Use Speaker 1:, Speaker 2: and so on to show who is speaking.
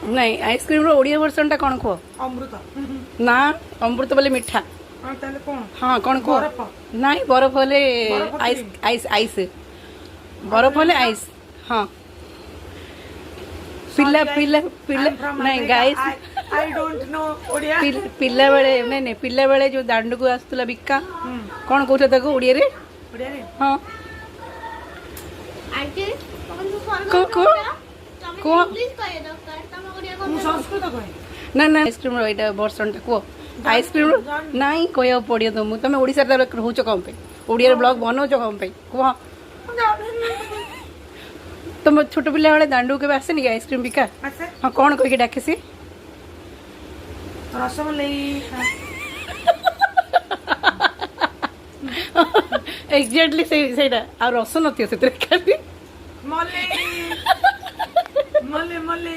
Speaker 1: नहीं आइसक्रीम रो ओडिया वर्जन टा कौन कह
Speaker 2: अमृत
Speaker 1: ना अमृत बोले मीठा
Speaker 2: हाँ ताले कौन
Speaker 1: हाँ कौन कह
Speaker 2: बरफ
Speaker 1: नहीं बरफ बोले
Speaker 2: बरफ
Speaker 1: आइस
Speaker 2: cream।
Speaker 1: आइस आइस बरफ बोले आइस हाँ पिल्ला पिल्ला पिल्ला नहीं guys
Speaker 2: I don't know Odia
Speaker 1: पिल्ला बेले नहीं नहीं पिल्ला बेले जो दांडू को आसुला बिका कौन कहते ताको ओडिया रे
Speaker 2: ओडिया रे
Speaker 1: हाँ
Speaker 3: आंटी
Speaker 1: को को को
Speaker 2: ମୁଁ ସଂସ୍କୃତ କହେ
Speaker 1: ना ना आइसक्रीम रो एटा वर्जन टा को आइसक्रीम रो नहीं कहया पड़ियो तुम तुम ओडिसा रे रहउछ कम पे ओडिया रे ब्लॉग बनौछ कम पे कह तुम छोट पिला बेले दांडू के आसेनी कि आइसक्रीम बिका
Speaker 2: ଆସେ
Speaker 1: हाँ कौन कह के डाके सी
Speaker 2: ରସମଲେଇ
Speaker 1: एक्जाक्टली सेटा आ रस नथियो सेते खाली
Speaker 2: ମଲେଇ ମଲେ ମଲେ